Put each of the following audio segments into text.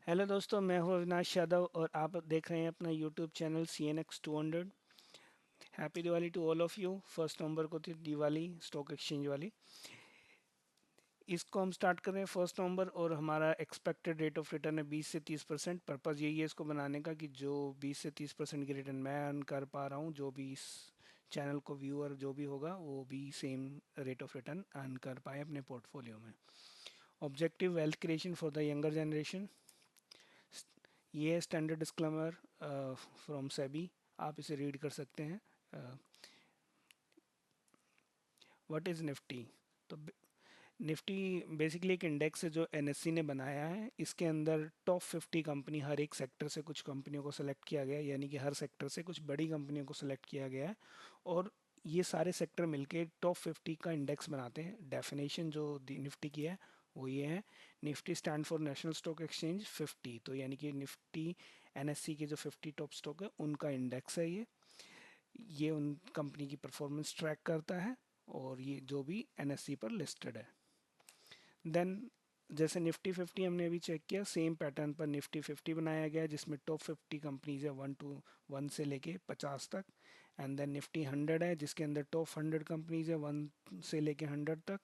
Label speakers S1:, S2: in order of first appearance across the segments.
S1: Hello दोस्तों, मैं हूं अविनाश यादव और आप देख रहे हैं अपना YouTube channel C N X 200। Happy Diwali to all of you. 1 नवंबर को थी दिवाली स्टॉक एक्सचेंज वाली। इसको हम स्टार्ट कर रहे हैं 1 नवंबर और हमारा एक्सपेक्टेड रेट ऑफ रिटर्न है 20 से 30%। पर्पज़ यही है इसको बनाने का कि जो 20 से 30% की रिटर्न मैं अर्न कर पा रहा हूँ, जो भी इस चैनल को व्यूअर जो भी होगा वो भी same rate of return earn कर पाए अपने पोर्टफोलियो में। Objective wealth creation for the younger generation. ये है स्टैंडर्ड डिस्क्लेमर फ्रॉम सेबी। आप इसे रीड कर सकते हैं। What is Nifty? तो निफ्टी बेसिकली एक इंडेक्स है जो एनएससी ने बनाया है। इसके अंदर टॉप 50 कंपनी, हर एक सेक्टर से कुछ कंपनियों को सेलेक्ट किया गया है, यानी कि हर सेक्टर से कुछ बड़ी कंपनियों को सेलेक्ट किया गया है। और ये सारे सेक्टर मिलके टॉप 50 का इंडेक्स बनाते हैं। डेफिनेशन जो निफ्टी की है वो ये है। Nifty stand for National Stock exchange 50, तो यानी कि निफ्टी एनएससी के जो 50 टॉप स्टॉक है उनका इंडेक्स है ये उन कंपनी की परफॉर्मेंस ट्रैक करता है और ये जो भी एनएससी पर लिस्टेड है। देन जैसे निफ्टी 50 हमने अभी चेक किया, सेम पैटर्न पर निफ्टी 50 बनाया गया है जिसमें टॉप 50 कंपनीज है 1 से लेके 50 तक। एंड देन निफ्टी 100 है जिसके अंदर टॉप 100 कंपनीज है 1 से लेके 100 तक।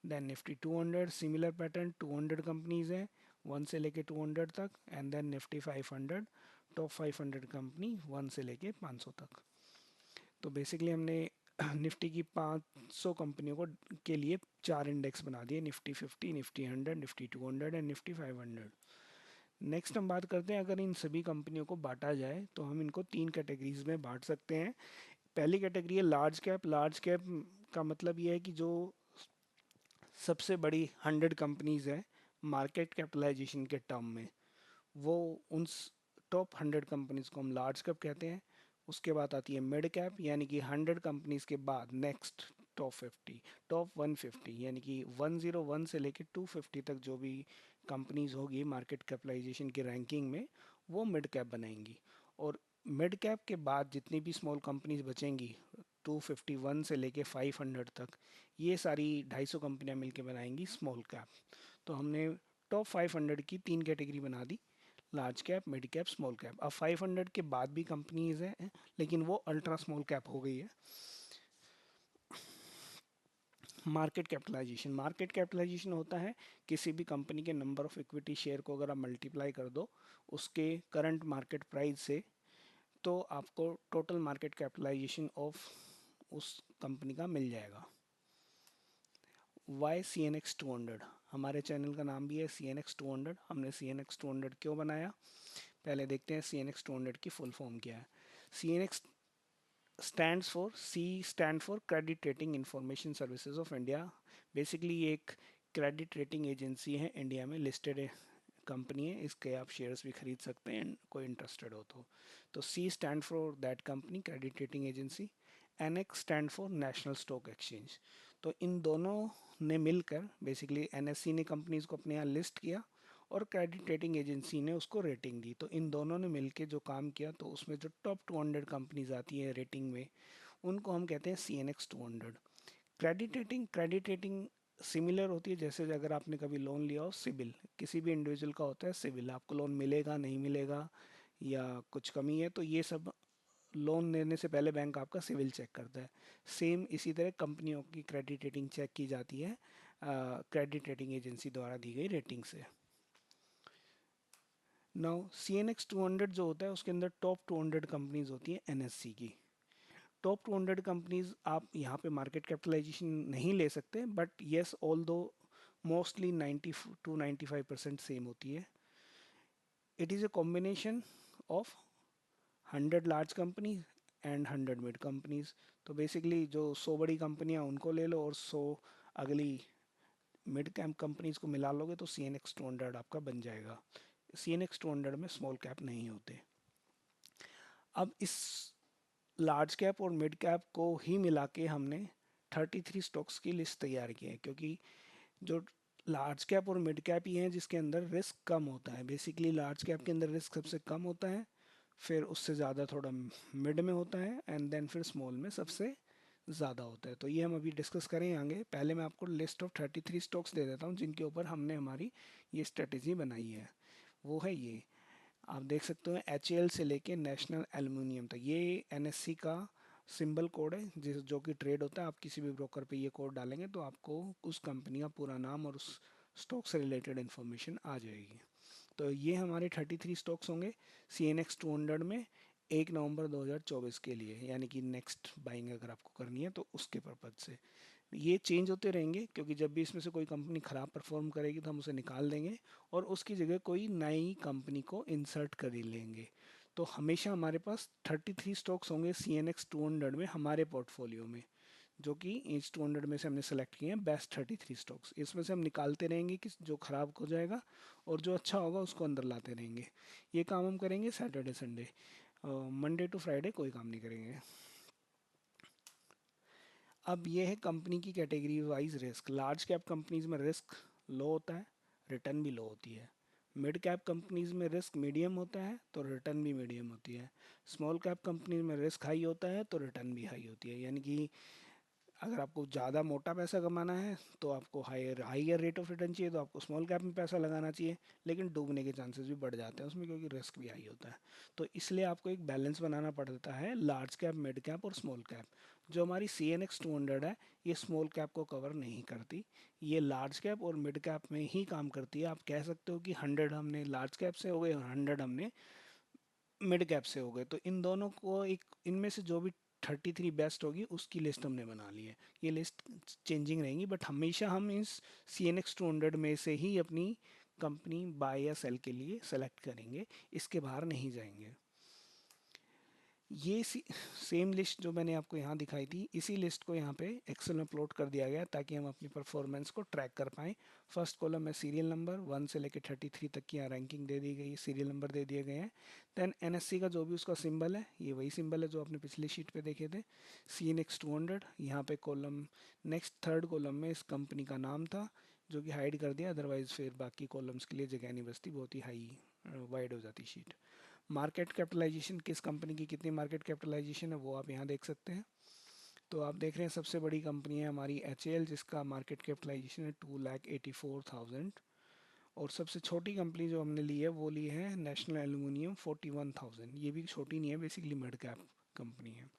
S1: Then Nifty 200 similar pattern, 200 companies है 1 से लेके 200 तक। And then Nifty 500 top 500 company 1 से लेके 500 तक। तो बेसिकली हमने निफ्टी की 500 कंपनियों को के लिए 4 इंडेक्स बना दिए, Nifty 50, Nifty 100, Nifty 200 and Nifty 500। Next हम बात करते हैं, अगर इन सभी कंपनियों को बांटा जाए तो हम इनको 3 कैटेगरीज में बांट सकते हैं। पहली कैटेगरी है लार्ज कैप। लार्ज कैप का मतलब ये है कि जो सबसे बड़ी 100 कंपनीज है मार्केट कैपिटलाइजेशन के टर्म में, वो उन टॉप 100 कंपनीज को हम लार्ज कैप कहते हैं। उसके बाद आती है मिड कैप, यानी कि 100 कंपनीज के बाद नेक्स्ट टॉप 50, टॉप 150, यानी कि 101 से लेकर 250 तक जो भी कंपनीज होगी मार्केट कैपिटलाइजेशन की रैंकिंग में, वो मिड कैप बनाएंगी। और मिड कैप के बाद जितनी भी स्मॉल कंपनीज बचेंगी 251 से लेके 500 तक, ये सारी 250 कंपनियां मिलकर बनाएंगी स्मॉल कैप। तो हमने टॉप 500 की 3 कैटेगरी बना दी, large cap, mid cap, small cap. अब 500 के बाद भी कंपनीज हैं लेकिन वो अल्ट्रा स्मॉल कैप हो गई है। मार्केट कैपिटलाइजेशन होता है किसी भी कंपनी के नंबर ऑफ इक्विटी शेयर को अगर आप मल्टीप्लाई कर दो उसके करंट मार्केट प्राइस से, तो आपको टोटल मार्केट कैपिटलाइजेशन ऑफ उस कंपनी का मिल जाएगा। वाई सी एन एक्स 200, हमारे चैनल का नाम भी है सी एन एक्स 200। हमने सी एन एक्स 200 क्यों बनाया, पहले देखते हैं सी एन एक्स 200 की फुल फॉर्म क्या है। C N X stand for credit rating information services of India. Basically ये एक क्रेडिट रेटिंग एजेंसी है, इंडिया में लिस्टेड है कंपनी है, इसके आप शेयर्स भी खरीद सकते हैं कोई इंटरेस्टेड हो तो C stand for that company, credit rating agency. N X stand for National Stock Exchange. तो इन दोनों ने मिलकर बेसिकली एनएससी ने कंपनीज को अपने यहाँ लिस्ट किया और क्रेडिट रेटिंग एजेंसी ने उसको रेटिंग दी। तो इन दोनों ने मिलकर जो काम किया, तो उसमें जो टॉप 200 कंपनीज आती है रेटिंग में, उनको हम कहते हैं C N X 200। Credit rating similar होती है, जैसे अगर आपने कभी लोन लिया हो, सिबिल किसी भी इंडिविजुअल का होता है, सिबिल आपको लोन मिलेगा नहीं मिलेगा या कुछ कमी है, तो ये सब लोन लेने से पहले बैंक आपका सिविल चेक करता है। सेम इसी तरह कंपनियों की क्रेडिट रेटिंग चेक की जाती है क्रेडिट रेटिंग एजेंसी द्वारा दी गई रेटिंग से। नाउ सी एन एक्स 200 जो होता है उसके अंदर टॉप 200 कंपनीज होती हैं एनएससी की। टॉप 200 कंपनीज आप यहाँ पे मार्केट कैपिटलाइजेशन नहीं ले सकते, बट येस ऑल दो मोस्टली 90 टू 95% सेम होती है। It is a combination of 100 large companies and 100 mid companies. तो बेसिकली जो 100 बड़ी कंपनियां उनको ले लो और 100 अगली मिड कैप कंपनीज को मिला लोगे तो सी एन एक्स 200 आपका बन जाएगा। सी एन एक्स 200 में स्मॉल कैप नहीं होते। अब इस लार्ज कैप और मिड कैप को ही मिला के हमने 33 स्टॉक्स की लिस्ट तैयार की है, क्योंकि जो लार्ज कैप और मिड कैप ही हैं जिसके अंदर रिस्क कम होता है। बेसिकली लार्ज कैप के अंदर रिस्क सबसे कम होता है, फिर उससे ज़्यादा थोड़ा मिड में होता है एंड देन फिर स्मॉल में सबसे ज़्यादा होता है। तो ये हम अभी डिस्कस करें आगे। पहले मैं आपको लिस्ट ऑफ 33 स्टॉक्स दे देता हूँ जिनके ऊपर हमने हमारी ये स्ट्रेटेजी बनाई है। वो है ये। आप देख सकते हो HAL से लेके नेशनल एल्युमिनियम तक, ये NSE का सिंबल कोड है जिस जो कि ट्रेड होता है। आप किसी भी ब्रोकर पे ये कोड डालेंगे तो आपको उस कंपनी का पूरा नाम और उस स्टॉक से रिलेटेड इन्फॉर्मेशन आ जाएगी। तो ये हमारे 33 स्टॉक्स होंगे CNX 200 में 1 नवंबर 2024 के लिए, यानी कि नेक्स्ट बाइंग अगर आपको करनी है तो उसके पर्पज से। ये चेंज होते रहेंगे क्योंकि जब भी इसमें से कोई कंपनी ख़राब परफॉर्म करेगी तो हम उसे निकाल देंगे और उसकी जगह कोई नई कंपनी को इंसर्ट कर ही लेंगे। तो हमेशा हमारे पास 33 स्टॉक्स होंगे CNX 200 में हमारे पोर्टफोलियो में, जो कि इस 200 में से हमने सेलेक्ट किए हैं बेस्ट 33 स्टॉक्स। इसमें से हम निकालते रहेंगे कि जो ख़राब हो जाएगा और जो अच्छा होगा उसको अंदर लाते रहेंगे। ये काम हम करेंगे Saturday Sunday, Monday to Friday कोई काम नहीं करेंगे। अब ये है कंपनी की category wise risk. Large cap companies में रिस्क लो होता है, रिटर्न भी लो होती है। मिड कैप कंपनीज में रिस्क मीडियम होता है तो रिटर्न भी मीडियम होती है। स्मॉल कैप कंपनीज में रिस्क हाई होता है तो रिटर्न भी हाई होती है। यानी कि अगर आपको ज़्यादा मोटा पैसा कमाना है तो आपको higher higher rate of return चाहिए, तो आपको स्मॉल कैप में पैसा लगाना चाहिए। लेकिन डूबने के चांसेस भी बढ़ जाते हैं उसमें क्योंकि रिस्क भी हाई होता है। तो इसलिए आपको एक बैलेंस बनाना पड़ता है लार्ज कैप, मिड कैप और स्मॉल कैप। जो हमारी CNX 200 है ये स्मॉल कैप को कवर नहीं करती, ये लार्ज कैप और मिड कैप में ही काम करती है। आप कह सकते हो कि 100 हमने लार्ज कैप से हो गए और 100 हमने मिड कैप से हो गए। तो इन दोनों को एक, इनमें से जो भी 33 बेस्ट होगी उसकी लिस्ट हमने बना ली है। ये लिस्ट चेंजिंग रहेंगी बट हमेशा हम इस CNX 200 में से ही अपनी कंपनी बाय या सेल के लिए सेलेक्ट करेंगे, इसके बाहर नहीं जाएंगे। ये सेम लिस्ट जो मैंने आपको यहाँ दिखाई थी, इसी लिस्ट को यहाँ पे एक्सेल में प्लॉट कर दिया गया ताकि हम अपनी परफॉर्मेंस को ट्रैक कर पाएँ। फर्स्ट कॉलम में सीरियल नंबर 1 से लेकर 33 तक की यहाँ रैंकिंग दे दी गई है, सीरियल नंबर दे दिए गए हैं। देन NSE का जो भी उसका सिंबल है ये वही सिंबल है जो आपने पिछली शीट पे देखे थे, CNX 200। यहाँ पे कॉलम, नेक्स्ट थर्ड कॉलम में इस कंपनी का नाम था जो कि हाइड कर दिया, अदरवाइज फिर बाकी कॉलम्स के लिए जगह नहीं बचती, बहुत ही हाई वाइड हो जाती शीट। मार्केट कैपिटलाइजेशन, किस कंपनी की कितनी मार्केट कैपिटलाइजेशन है वो आप यहाँ देख सकते हैं। तो आप देख रहे हैं सबसे बड़ी कंपनी है हमारी HAL जिसका मार्केट कैपिटलाइजेशन है 2,84,000। और सबसे छोटी कंपनी जो हमने ली है वो ली है नेशनल एल्यूमिनियम 41,000। ये भी छोटी नहीं है, बेसिकली मिड कैप कंपनी है।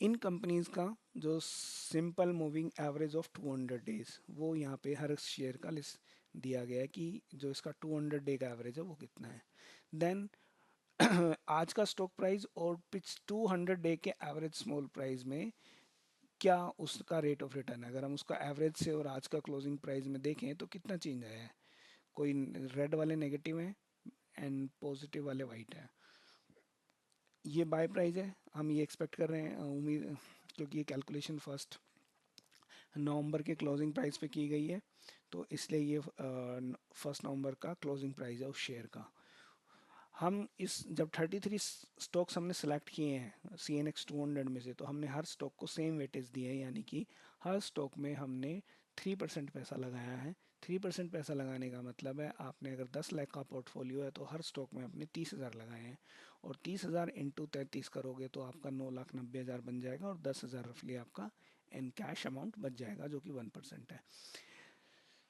S1: इन कंपनीज का जो simple moving average of 200 days वो यहाँ पे हर शेयर का लिस्ट दिया गया है कि जो इसका 200 डे का एवरेज है वो कितना है। देन आज का स्टॉक प्राइस और पिछ 200 डे के एवरेज स्मॉल प्राइस में क्या उसका रेट ऑफ रिटर्न है। अगर हम उसका एवरेज से और आज का क्लोजिंग प्राइस में देखें तो कितना चेंज आया है। कोई रेड वाले नेगेटिव है एंड पॉजिटिव वाले वाइट है। ये बाय प्राइस है, हम ये एक्सपेक्ट कर रहे हैं, उम्मीद, क्योंकि ये कैलकुलेशन फर्स्ट नवंबर के क्लोजिंग प्राइस पे की गई है तो इसलिए ये 1 नवंबर का क्लोजिंग प्राइस है उस शेयर का। हम इस जब 33 स्टॉक्स हमने सेलेक्ट किए हैं CNX 200 में से तो हमने हर स्टॉक को सेम वेटेज दिया है, यानी कि हर स्टॉक में हमने 3% पैसा लगाया है। 3% पैसा लगाने का मतलब है आपने अगर 10 लाख का पोर्टफोलियो है तो हर स्टॉक में आपने 30,000 लगाए हैं, और 30,000 इंटू 33 करोगे तो आपका 9,90,000 बन जाएगा और 10,000 रफली आपका इन कैश अमाउंट बच जाएगा जो कि 1% है।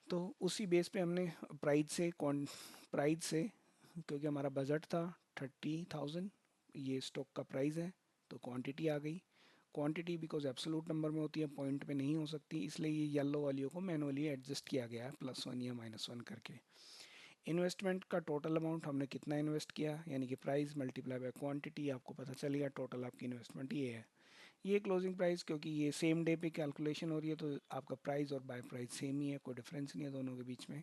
S1: तो उसी बेस पे हमने प्राइस से क्योंकि हमारा बजट था 30,000, ये स्टॉक का प्राइस है तो क्वांटिटी आ गई। क्वांटिटी बिकॉज एब्सोलूट नंबर में होती है, पॉइंट पे नहीं हो सकती, इसलिए ये येलो वालियों को मैनुअली एडजस्ट किया गया है +1 या -1 करके। इन्वेस्टमेंट का टोटल अमाउंट हमने कितना इन्वेस्ट किया, यानी कि प्राइस मल्टीप्लाई बाय क्वांटिटी, आपको पता चल गया टोटल आपकी इन्वेस्टमेंट ये है। ये क्लोजिंग प्राइस क्योंकि ये सेम डे पे कैलकुलेशन हो रही है तो आपका प्राइस और बाय प्राइस सेम ही है, कोई डिफरेंस नहीं है दोनों के बीच में।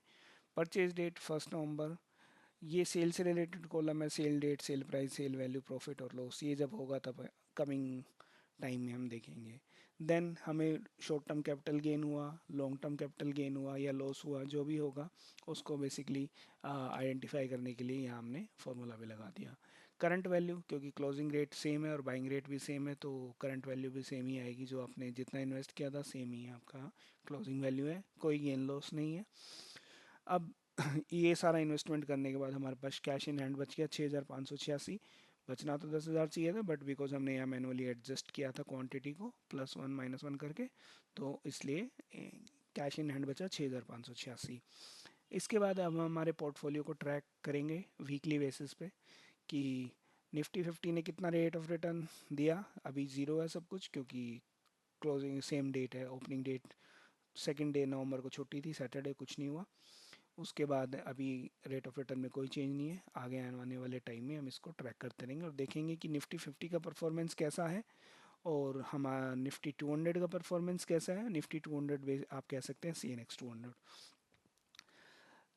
S1: परचेज डेट 1 नवंबर, ये सेल से रिलेटेड कॉलम है, sale date, sale price, sale value, profit और लॉस, ये जब होगा तब कमिंग टाइम में हम देखेंगे। देन हमें शॉर्ट टर्म कैपिटल गेन हुआ, लॉन्ग टर्म कैपिटल गेन हुआ या लॉस हुआ, जो भी होगा उसको बेसिकली आइडेंटिफाई करने के लिए यहाँ हमने फॉर्मूला भी लगा दिया। करंट वैल्यू, क्योंकि क्लोजिंग रेट सेम है और बाइंग रेट भी सेम है तो करंट वैल्यू भी सेम ही आएगी, जो आपने जितना इन्वेस्ट किया था सेम ही आपका क्लोजिंग वैल्यू है, कोई गेन लॉस नहीं है। अब ये सारा इन्वेस्टमेंट करने के बाद हमारे पास कैश इन हैंड बच गया 6,586। बचना तो 10,000 चाहिए था बट बिकॉज हमने यहाँ मैनुअली एडजस्ट किया था क्वांटिटी को +1 -1 करके, तो इसलिए कैश इन हैंड बचा 6,586। इसके बाद अब हम हमारे पोर्टफोलियो को ट्रैक करेंगे वीकली बेसिस पे कि निफ्टी 50 ने कितना रेट ऑफ रिटर्न दिया। अभी ज़ीरो है सब कुछ, क्योंकि क्लोजिंग सेम डेट है, ओपनिंग डेट सेकेंड डे नवंबर को छुट्टी थी, सैटरडे कुछ नहीं हुआ। उसके बाद अभी रेट ऑफ रिटर्न में कोई चेंज नहीं है। आगे आने वाले टाइम में हम इसको ट्रैक करते रहेंगे और देखेंगे कि निफ्टी 50 का परफॉर्मेंस कैसा है और हमारा निफ्टी 200 का परफॉर्मेंस कैसा है। निफ्टी 200 आप कह सकते हैं CNX 200।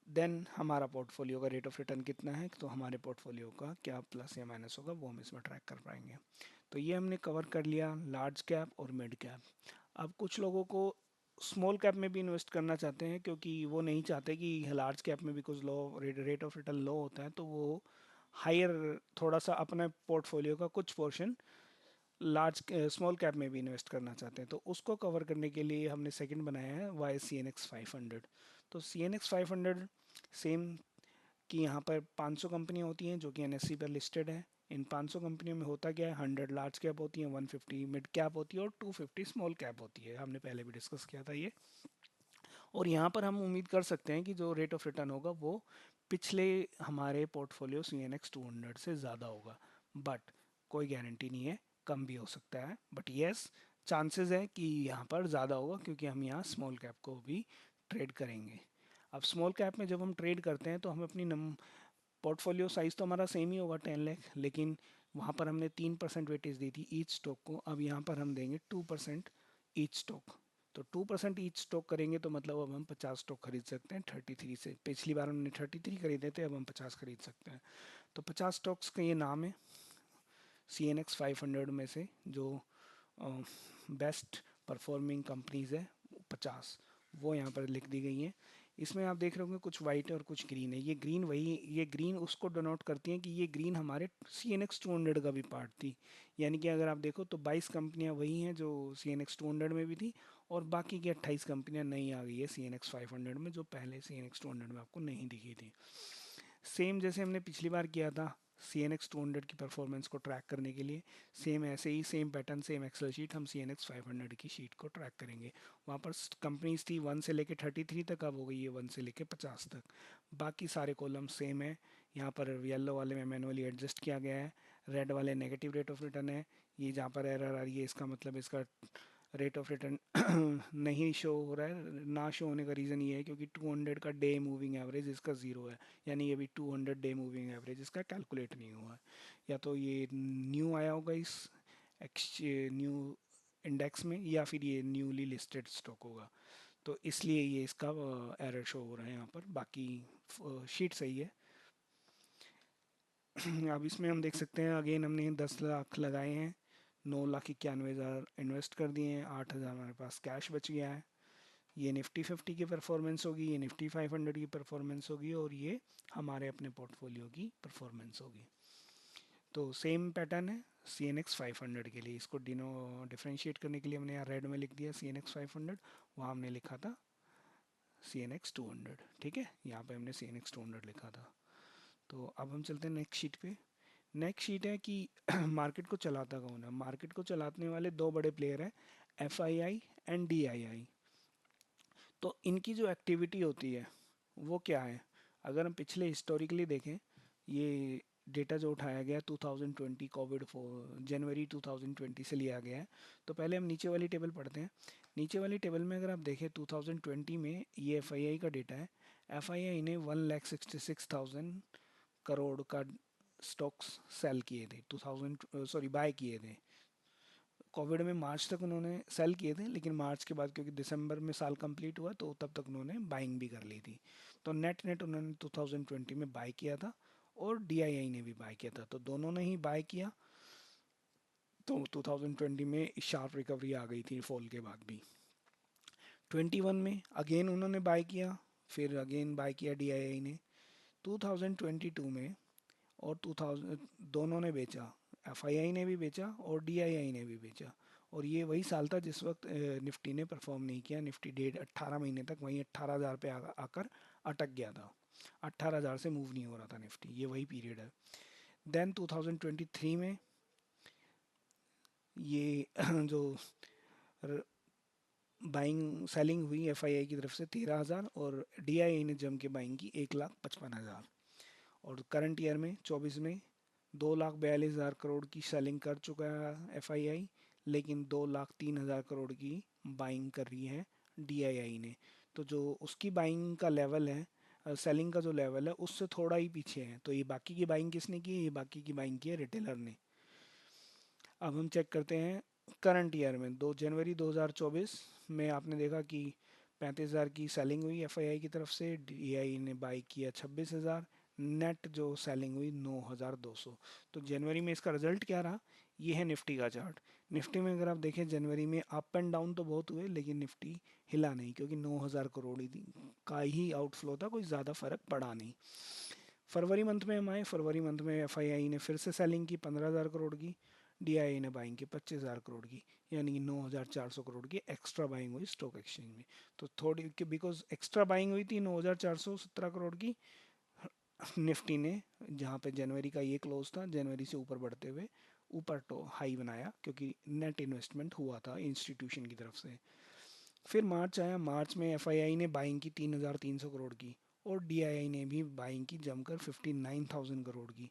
S1: देन हमारा पोर्टफोलियो का रेट ऑफ रिटर्न कितना है, तो हमारे पोर्टफोलियो का क्या प्लस या माइनस होगा वो हम इसमें ट्रैक कर पाएंगे। तो ये हमने कवर कर लिया लार्ज कैप और मिड कैप। अब कुछ लोगों को स्मॉल कैप में भी इन्वेस्ट करना चाहते हैं, क्योंकि वो नहीं चाहते कि लार्ज कैप में भी कुछ लो रेट ऑफ रिटर्न लो होता है, तो वो हायर थोड़ा सा अपने पोर्टफोलियो का कुछ पोर्शन लार्ज स्मॉल कैप में भी इन्वेस्ट करना चाहते हैं। तो उसको कवर करने के लिए हमने सेकंड बनाया है YCNX 500। तो CNX 500 सेम कि यहाँ पर 500 कंपनियाँ होती हैं जो कि NSE पर लिस्टेड है। इन 500 कंपनियों में होता क्या है, 100 लार्ज कैप होती है, 150 मिड कैप होती है और 250 स्मॉल कैप होती है। हमने पहले भी डिस्कस किया था ये। और यहाँ पर हम उम्मीद कर सकते हैं कि जो रेट ऑफ रिटर्न होगा वो पिछले हमारे पोर्टफोलियो CNX 200 से ज़्यादा होगा। बट कोई गारंटी नहीं है, कम भी हो सकता है। बट येस, चांसेस है कि यहाँ पर ज़्यादा होगा, क्योंकि हम यहाँ स्मॉल कैप को भी ट्रेड करेंगे। अब स्मॉल कैप में जब हम ट्रेड करते हैं तो हम अपनी पोर्टफोलियो साइज़ तो हमारा सेम ही होगा 10 लाख, लेकिन वहाँ पर हमने 3% वेटेज दी थी ईच स्टॉक को। अब यहाँ पर हम देंगे 2% ईच स्टॉक। तो 2% ईच स्टॉक करेंगे तो मतलब अब हम 50 स्टॉक खरीद सकते हैं 33 से। पिछली बार हमने 33 खरीदे थे, अब हम 50 खरीद सकते हैं। तो 50 स्टॉक्स का ये नाम है CNX 500 में से जो बेस्ट परफॉर्मिंग कंपनीज है 50, वो यहाँ पर लिख दी गई हैं। इसमें आप देख रहे होंगे कुछ वाइट और कुछ ग्रीन है। ये ग्रीन वही, ये ग्रीन उसको डोनोट करती हैं कि ये ग्रीन हमारे CNX 200 का भी पार्ट थी। यानी कि अगर आप देखो तो 22 कंपनियां वही हैं जो CNX 200 में भी थी, और बाकी की 28 कंपनियां नई आ गई है CNX 500 में, जो पहले CNX 200 में आपको नहीं दिखी थी। सेम जैसे हमने पिछली बार किया था CNX 200 की परफॉर्मेंस को ट्रैक करने के लिए, सेम ऐसे ही same pattern same Excel sheet हम CNX 500 की शीट को ट्रैक करेंगे। वहाँ पर कंपनीज थी 1 से लेके 33 तक, अब हो गई है 1 से लेके 50 तक। बाकी सारे कॉलम सेम है। यहाँ पर येलो वाले में मैनुअली एडजस्ट किया गया है, रेड वाले नेगेटिव रेट ऑफ रिटर्न है। ये जहाँ पर एरर आ रही है इसका मतलब इसका रेट ऑफ रिटर्न नहीं शो हो रहा है। ना शो होने का रीज़न ये है क्योंकि 200 का डे मूविंग एवरेज इसका ज़ीरो है, यानी ये भी 200 डे मूविंग एवरेज इसका कैलकुलेट नहीं हुआ है। या तो ये न्यू आया होगा इस न्यू इंडेक्स में, या फिर ये न्यूली लिस्टेड स्टॉक होगा, तो इसलिए ये इसका एरर शो हो रहा है यहाँ पर। बाकी शीट सही है। अब इसमें हम देख सकते हैं अगेन हमने 10 लाख लगाए हैं, 9,91,000 इन्वेस्ट कर दिए हैं, 8,000 हमारे पास कैश बच गया है। ये निफ्टी 50 की परफॉर्मेंस होगी, ये निफ्टी 500 की परफॉर्मेंस होगी, और ये हमारे अपने पोर्टफोलियो की परफॉर्मेंस होगी। तो सेम पैटर्न है CNX 500 के लिए। इसको डिफरेंशिएट करने के लिए हमने यहाँ रेड में लिख दिया CNX 500, वहाँ हमने लिखा था CNX 200। ठीक है, यहाँ पे हमने CNX 200 लिखा था। तो अब हम चलते हैं नेक्स्ट शीट पे। नेक्स्ट शीट है कि मार्केट को चलाता कौन है। मार्केट को चलाने वाले दो बड़े प्लेयर हैं, FII एंड DII। तो इनकी जो एक्टिविटी होती है वो क्या है, अगर हम पिछले हिस्टोरिकली देखें, ये डेटा जो उठाया गया 2020 कोविड जनवरी 2020 से लिया गया है। तो पहले हम नीचे वाली टेबल पढ़ते हैं। नीचे वाली टेबल में अगर आप देखें 2020 में ये FII का डेटा है। FII ने 1,66,000 करोड़ का स्टॉक्स सेल किए थे 2000, सॉरी बाय किए थे। कोविड में मार्च तक उन्होंने सेल किए थे, लेकिन मार्च के बाद क्योंकि दिसंबर में साल कंप्लीट हुआ तो तब तक उन्होंने बाइंग भी कर ली थी। तो नेट नेट उन्होंने 2020 में बाय किया था, और DII ने भी बाय किया था, तो दोनों ने ही बाय किया। तो 2020 में शार्प रिकवरी आ गई थी फॉल के बाद भी। 21 में अगेन उन्होंने बाय किया, फिर अगेन बाय किया DII ने। 2022 में और 2000 दोनों ने बेचा, FII ने भी बेचा और DII ने भी बेचा। और ये वही साल था जिस वक्त निफ्टी ने परफॉर्म नहीं किया। निफ्टी 18 महीने तक वहीं 18,000 पे आकर अटक गया था। 18,000 से मूव नहीं हो रहा था निफ्टी, ये वही पीरियड है। देन 2023 में ये जो बाइंग सेलिंग हुई एफआईआई की तरफ से 13,000 और डीआईआई ने जम के बाइंग की 1,55,000। और करंट ईयर में 24 में 2,42,000 करोड़ की सेलिंग कर चुका है एफआईआई, लेकिन 2,03,000 करोड़ की बाइंग कर रही है डीआईआई ने। तो जो उसकी बाइंग का लेवल है, सेलिंग का जो लेवल है उससे थोड़ा ही पीछे है। तो ये बाकी की बाइंग किसने की है? ये बाकी की बाइंग की है रिटेलर ने। अब हम चेक करते हैं करंट ईयर में 2 जनवरी 2024 में आपने देखा कि 35,000 की सेलिंग हुई एफआईआई की तरफ से, डीआई ने बाई किया 26,000, नेट जो सेलिंग हुई 9,200। तो जनवरी में इसका रिजल्ट क्या रहा? ये है निफ्टी का चार्ट। निफ्टी में अगर आप देखें जनवरी में अप एंड डाउन तो बहुत हुए, लेकिन निफ्टी हिला नहीं, क्योंकि 9,000 करोड़ का ही आउटफ्लो था, कोई ज़्यादा फर्क पड़ा नहीं। फरवरी मंथ में हम आए, फरवरी मंथ में एफआईआई ने फिर से सेलिंग की 15,000 करोड़ की, डीआईआई ने बाइंग की 25,000 करोड़ की, यानी कि 9,400 करोड़ की एक्स्ट्रा बाइंग हुई स्टॉक एक्सचेंज में। तो थोड़ी बिकॉज एक्स्ट्रा बाइंग हुई थी 9,417 करोड़ की, निफ्टी ने जहाँ पे जनवरी का ये क्लोज था, जनवरी से ऊपर बढ़ते हुए ऊपर तो हाई बनाया, क्योंकि नेट इन्वेस्टमेंट हुआ था इंस्टीट्यूशन की तरफ से। फिर मार्च आया, मार्च में एफआईआई ने बाइंग की 3,300 करोड़ की, और डीआईआई ने भी बाइंग की जमकर 59,000 करोड़ की।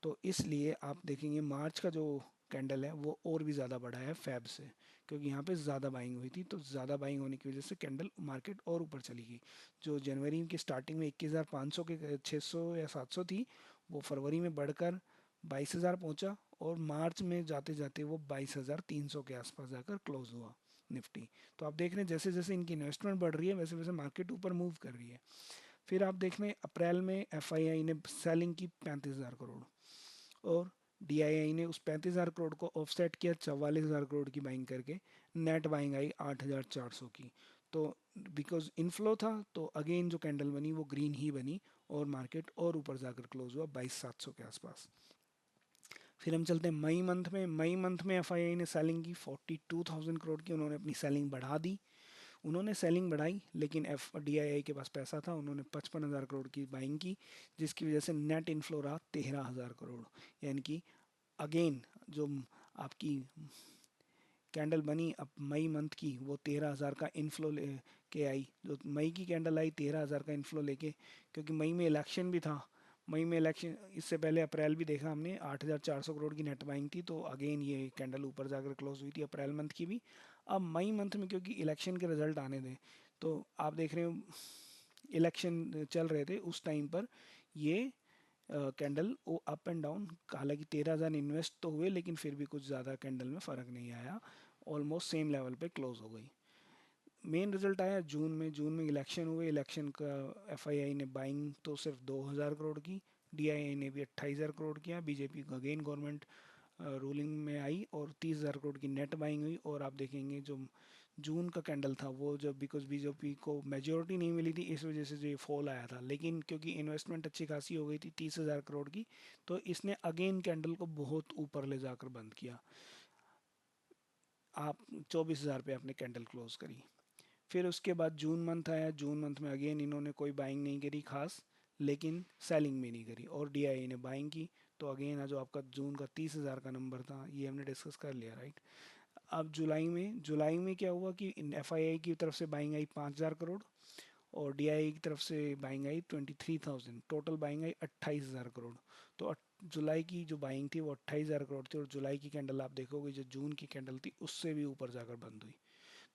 S1: तो इसलिए आप देखेंगे मार्च का जो कैंडल है वो और भी ज़्यादा बढ़ा है फेब से, क्योंकि यहाँ पे ज़्यादा बाइंग हुई थी। तो ज़्यादा बाइंग होने की वजह से कैंडल मार्केट और ऊपर चली गई। जो जनवरी के स्टार्टिंग में 21,500 के 600 या 700 थी, वो फरवरी में बढ़कर 22,000 पहुंचा, और मार्च में जाते जाते वो 22,300 के आसपास जाकर क्लोज हुआ निफ्टी। तो आप देख रहे हैं जैसे जैसे इनकी इन्वेस्टमेंट बढ़ रही है, वैसे वैसे मार्केट ऊपर मूव कर रही है। फिर आप देख रहे हैं अप्रैल में एफआईआई ने सेलिंग की 35,000 करोड़, और डीआईआई ने उस 35,000 करोड़ को ऑफसेट किया 44,000 करोड़ की बाइंग करके। नेट बाइंग आई 8,400 की। तो बिकॉज इनफ्लो था, तो अगेन जो कैंडल बनी वो ग्रीन ही बनी, और मार्केट और ऊपर जाकर क्लोज हुआ 22,700 के आसपास। फिर हम चलते हैं मई मंथ में। मई मंथ में एफआईआई ने सेलिंग की 42,000 करोड़ की, उन्होंने अपनी सेलिंग बढ़ा दी। उन्होंने सेलिंग बढ़ाई, लेकिन एफ डीआईआई के पास पैसा था, उन्होंने 55,000 करोड़ की बाइंग की, जिसकी वजह से नेट इनफ्लो रहा 13,000 करोड़। यानी कि अगेन जो आपकी कैंडल बनी अब मई मंथ की, वो 13,000 का इनफ्लो ले के आई। जो मई की कैंडल आई 13,000 का इनफ्लो लेके, क्योंकि मई में इलेक्शन भी था। मई में इलेक्शन, इससे पहले अप्रैल भी देखा हमने, 8,400 करोड़ की नेट बाइंग थी, तो अगेन ये कैंडल ऊपर जाकर क्लोज हुई थी अप्रैल मंथ की भी। अब मई मंथ में क्योंकि इलेक्शन के रिजल्ट आने दें, तो आप देख रहे हो इलेक्शन चल रहे थे उस टाइम पर, ये कैंडल वो अप एंड डाउन, हालांकि 13,000 इन्वेस्ट तो हुए, लेकिन फिर भी कुछ ज़्यादा कैंडल में फ़र्क नहीं आया, ऑलमोस्ट सेम लेवल पे क्लोज हो गई। मेन रिजल्ट आया जून में। जून में इलेक्शन हुए, इलेक्शन का एफआईआई ने बाइंग तो सिर्फ 2,000 करोड़ की, डीआईआई ने भी 28,000 करोड़ किया। बीजेपी अगेन गवर्नमेंट रूलिंग में आई, और 30,000 करोड़ की नेट बाइंग हुई। और आप देखेंगे जो जून का कैंडल था, वो जब बिकॉज बीजेपी को मेजोरिटी नहीं मिली थी, इस वजह से जो ये फॉल आया था, लेकिन क्योंकि इन्वेस्टमेंट अच्छी खासी हो गई थी 30,000 करोड़ की, तो इसने अगेन कैंडल को बहुत ऊपर ले जाकर बंद किया। आप 24,000 पे अपने कैंडल क्लोज करी। फिर उसके बाद जून मंथ आया, जून मंथ में अगेन इन्होंने कोई बाइंग नहीं करी खास, लेकिन सेलिंग भी नहीं करी, और डीआईआई ने बाइंग की। तो अगेन जो आपका जून का 30,000 का नंबर था, ये हमने डिस्कस कर लिया, राइट। अब जुलाई में क्या हुआ कि एफआईआई की तरफ से बाइंग आई 5,000 करोड़, और डीआईआई की तरफ से buying I 23,000, total buying I 28,000 crore. तो जुलाई की जो बाइंग थी वो 28,000 करोड़ थी, और जुलाई की कैंडल आप देखोगे जो जून की कैंडल थी उससे भी ऊपर जाकर बंद हुई।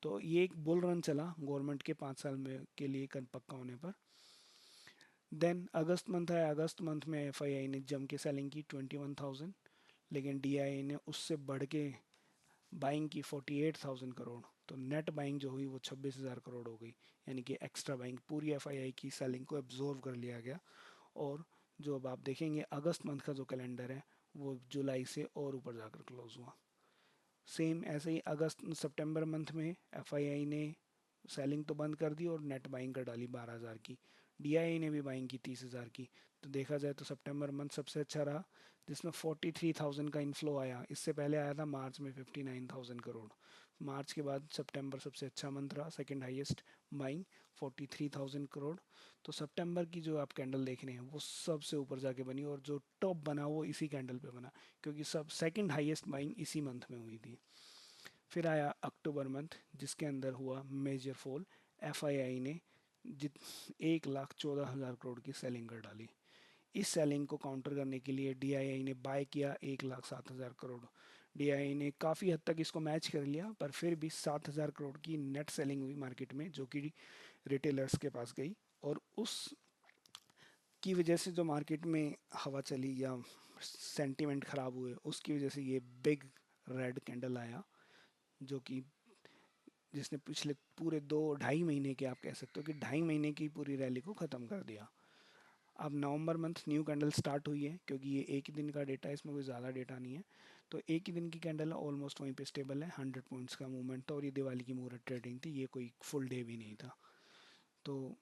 S1: तो ये एक बुल रन चला गवर्नमेंट के 5 साल में के लिए पक्का होने पर। देन अगस्त मंथ है, अगस्त मंथ में एफआईआई ने जम के सेलिंग की 21,000, लेकिन डीआईआई ने उससे बढ़ के बाइंग की 48,000 करोड़। तो नेट बाइंग जो हुई वो 26,000 करोड़ हो गई, यानी कि एक्स्ट्रा बाइंग पूरी एफआईआई की सेलिंग को एब्जॉर्व कर लिया गया। और जो अब आप देखेंगे अगस्त मंथ का जो कैलेंडर है, वो जुलाई से और ऊपर जाकर क्लोज हुआ। सेम ऐसे ही अगस्त सितंबर मंथ में एफआईआई ने सेलिंग तो बंद कर दी और नेट बाइंग कर डाली 12,000 की। डीआईआई ने भी बाइंग की 30,000 की। तो देखा जाए तो सितंबर मंथ सबसे अच्छा रहा, जिसमें 43,000 का इनफ्लो आया। इससे पहले आया था मार्च में 59,000 करोड़। मार्च के बाद सितंबर सबसे अच्छा मंथ रहा, सेकंड हाईएस्ट बाइंग 43,000 करोड़। तो सितंबर की जो आप कैंडल देख रहे हैं वो सबसे ऊपर जाके बनी, और जो टॉप बना वो इसी कैंडल पे बना, क्योंकि सब सेकंड हाईएस्ट बाइंग इसी मंथ में हुई थी। फिर आया अक्टूबर मंथ जिसके अंदर हुआ मेजर फॉल। एफआईआई ने जित 1,14,000 करोड़ की सेलिंग कर डाली। इस सेलिंग को काउंटर करने के लिए डीआईआई ने बाय किया 1,07,000 करोड़। डीआईआई ने काफ़ी हद तक इसको मैच कर लिया, पर फिर भी 7,000 करोड़ की नेट सेलिंग हुई मार्केट में, जो कि रिटेलर्स के पास गई। और उस की वजह से जो मार्केट में हवा चली या सेंटीमेंट ख़राब हुए, उसकी वजह से ये बिग रेड कैंडल आया, जो कि जिसने पिछले पूरे 2 ढाई महीने के, आप कह सकते हो कि 2.5 महीने की पूरी रैली को ख़त्म कर दिया। अब नवंबर मंथ न्यू कैंडल स्टार्ट हुई है, क्योंकि ये एक ही दिन का डेटा है, इसमें कोई ज़्यादा डेटा नहीं है। तो एक ही दिन की कैंडल है, ऑलमोस्ट वहीं पे स्टेबल है, 100 पॉइंट्स का मूवमेंट था, और ये दिवाली की मुहूर्त ट्रेडिंग थी, ये कोई फुल डे भी नहीं था। तो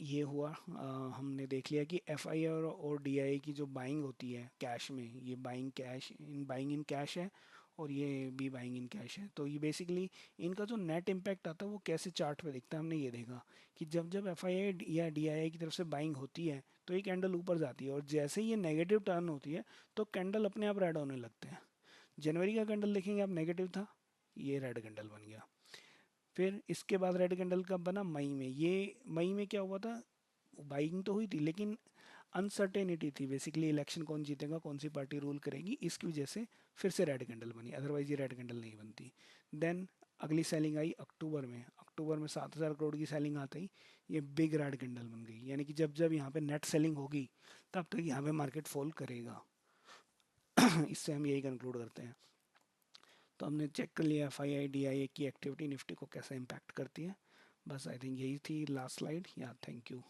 S1: ये हुआ, हमने देख लिया कि एफ आई और डी आई की जो बाइंग होती है कैश में, ये बाइंग इन कैश है, और ये भी बाइंग इन कैश है। तो ये बेसिकली इनका जो नेट इम्पैक्ट आता है वो कैसे चार्ट पे दिखता है, हमने ये देखा कि जब जब एफ आई आई या डी आई की तरफ से बाइंग होती है तो ये कैंडल ऊपर जाती है, और जैसे ही ये नेगेटिव टर्न होती है तो कैंडल अपने आप रेड होने लगते हैं। जनवरी का कैंडल देखेंगे आप, नेगेटिव था, ये रेड कैंडल बन गया। फिर इसके बाद रेड कैंडल कब बना, मई में। ये मई में क्या हुआ था, बाइंग तो हुई थी लेकिन अनसर्टेनिटी थी, बेसिकली इलेक्शन कौन जीतेगा, कौन सी पार्टी रूल करेगी, इसकी वजह से फिर से रेड कैंडल बनी, अदरवाइज ये रेड कैंडल नहीं बनती। देन अगली सेलिंग आई अक्टूबर में। अक्टूबर में 7,000 करोड़ की सेलिंग आते ही ये बिग रेड कैंडल बन गई, यानी कि जब जब यहाँ पे नेट सेलिंग होगी तब तक यहाँ पे मार्केट फॉल करेगा। इससे हम यही कंक्लूड करते हैं। तो हमने चेक कर लिया F I I D I की एक्टिविटी निफ्टी को कैसे इम्पैक्ट करती है। बस आई थिंक यही थी लास्ट स्लाइड। या थैंक यू।